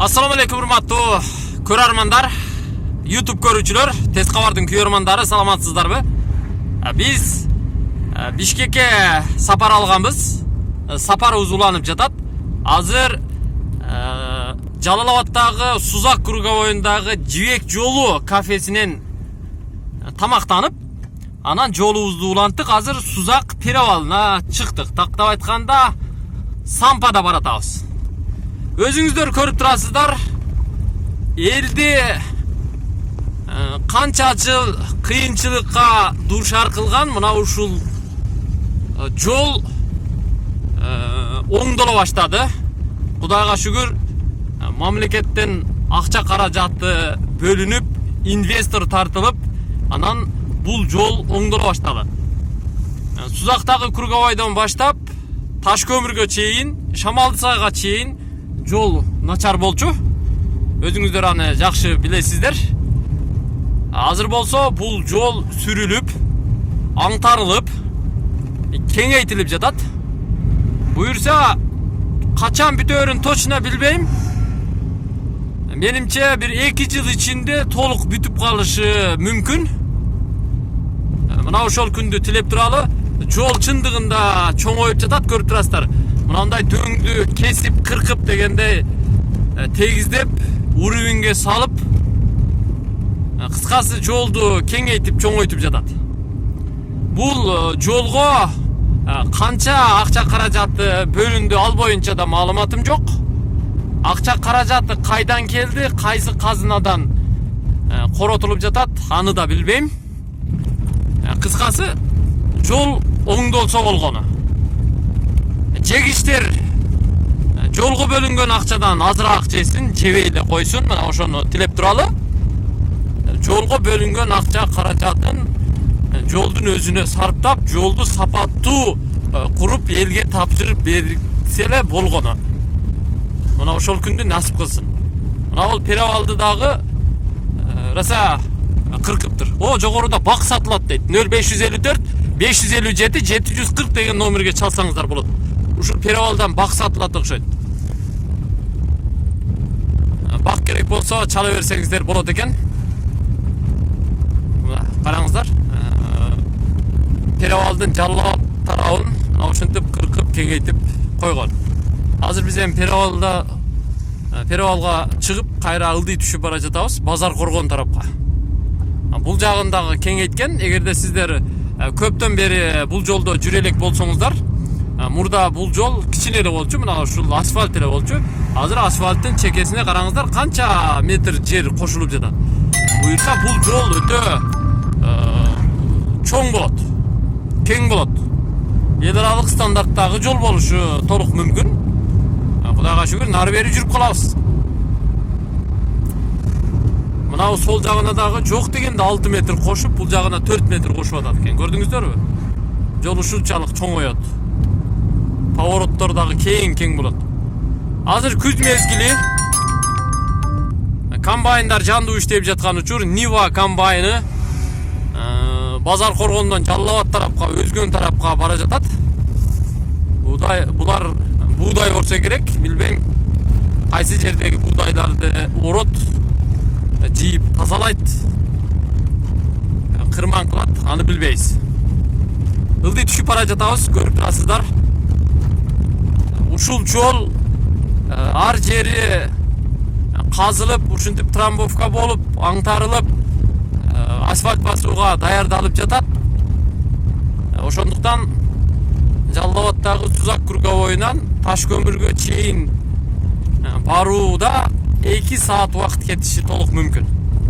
Assalamu alaikum урматтуу көрөрмандар, YouTube көрүүчүлөр, Тез кабардын көрөрмандары, саламатсыздарбы? Биз Бишкекке сапар алганбыз. Сапар узуланып жатат. Азыр Жалал-Абадтагы Сузак круговойундагы Жибек жолу кафесинен тамактанып, анан жолубузду уланттык. Азыр Сузак перевалына чыктык. Тактап айтканда Сампада баратабыз. Өзүңүздөр көрүп турасыздар. Элди канча жыл кыйынчылыкка дуушар кылган мына ушул жол оңдоло баштады. Кудайга шүгүр, мамлекеттен акча каражаты бөлүнүп, инвестор тартылып, анан бул жол оңдоло баштады. Сузактагы круговойдон баштап Таш көмүргө чейин, Шамалдысайга чейин жол начар болчу. Өзүңүздөр аны жакшы билесиздер. Азыр болсо бул жол сүрүлүп, аңтарылып, кеңейтилип жатат. Буюрса, качан бүтөөрүн точно билбейм. Менимче бир 2 жыл ичинде толук бүтүп калышы мүмкүн. Мына ошол күндү тилеп туралы. Жол чындыгында чоңоюп жатат, көрүп турасыздар. Мынандай дөңдү кесип, кыркып дегенде тегиздеп, урубинге салып, кыскасы жолду кеңейтип, чоңойтуп жатат. Бул жолго канча акча каражаты бөлүндү, ал боюнча да маалыматым жок. Акча каражаты кайдан келди, кайсы казынадан коротулуп жатат, аны да билбейм. Кыскасы жол оңдолсо болгону. Жегиштер жолго бөлүнгөн акчадан азыраак жесин, жебей эле койсун, мына ошону тилеп туралы. Жолго бөлүнгөн акча каражатын жолдун өзүнө сарптап, жолду сапаттуу куруп, элге тапшырып берсе эле болгону. Мына ошол күндү насип кылсын. Мына бул перевалды дагы раса кыркыптыр. О, жогоруда бак сатылат дейт. 0554 557 740 деген номерге чалсаңыздар болот. Ушул перевалдан бак сатылат окшойт. Бак керек болсо чала берсеңиздер болот экен. Караңыздар. Перевалдын Жалал-Абад тарабын ошентип кыркып, кеңейтип койгон. Азыр биз эми перевалга чыгып, кайра ылдый түшүп бара жатабыз, Базар Коргон тарапка. Бул жагындагы кеңейткен. Эгерде сиздер көптөн бери бул жолдо жүрө элек болсоңуздар, мурда бул жол кичине эле болчу, мына ушул асфальт эле болчу. Азыр асфальттын чекесине караңыздар, канча метр жер кошулуп жатат. Буюрса бул жол өтө чоң болот, кең болот. Эл аралык стандарттагы жол болушу толук мүмкүн. Кудайга шүгүр, нары бери жүрүп калабыз. Мына сол жагына дагы жок дегенде 6 метр кошуп, бул жагына 4 метр кошуп атат экен. Көрдүңүздөрбү? Жол ушунчалык чоңоёт. Повороттор дагы кең болот. Азыр күз мезгили. Комбайндар жандуу иштеп жаткан учур, Нива комбайны Базар Коргондон Жалал-Абад тарапка, өзгөн тарапка бара жатат. Булар буудай болсо керек, билбейм. Кайсы жердеги буудайларды орот, жийип тазалайт, кырман кылат, аны билбейбиз. Ылдый түшүп бара жатабыз, көрүп турасыздар. Ушул жол ар жери казылып, ушинтип трамбовка болуп, аңтарылып, асфальт басууга даярдалып жатат. Ошондуктан Жалал-Абадтагы Сузак круговойунан Таш көмүргө чейин барууда 2 саат убакыт кетиши толук мүмкүн.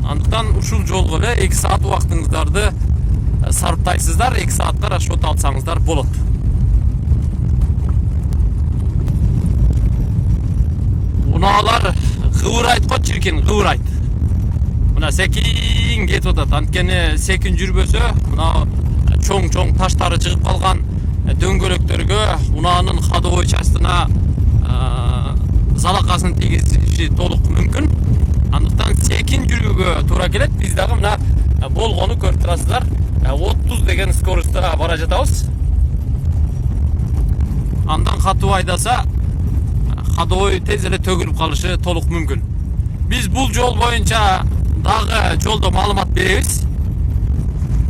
Андыктан ушул жолго эле 2 саат убактыңыздарды сарптайсыздар, 2 саатка расчет алсаңыздар болот. Унаалар кыбырайт го, чиркен кыбырайт. Мына секин кетип атат. Анткени секин жүрбөсө, мына чоң таштары чыгып калган дөңгөлөктөргө унаанын ходовой частына залакасын тийгизиши толук мүмкүн. Андыктан секин жүрүүгө туура келет. Биз дагы мына болгону көрүп турасыздар. 30 деген скоростта бара жатабыз. Андан катуу айдаса кадой тез эле төгүлүп калышы толук мүмкүн. Биз бул жол боюнча дагы жолдо маалымат беребиз.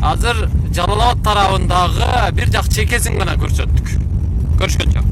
Азыр Жалал Абад тарабындагы бир жак чекесин гана көрсөттүк. Көрүшкөнчө.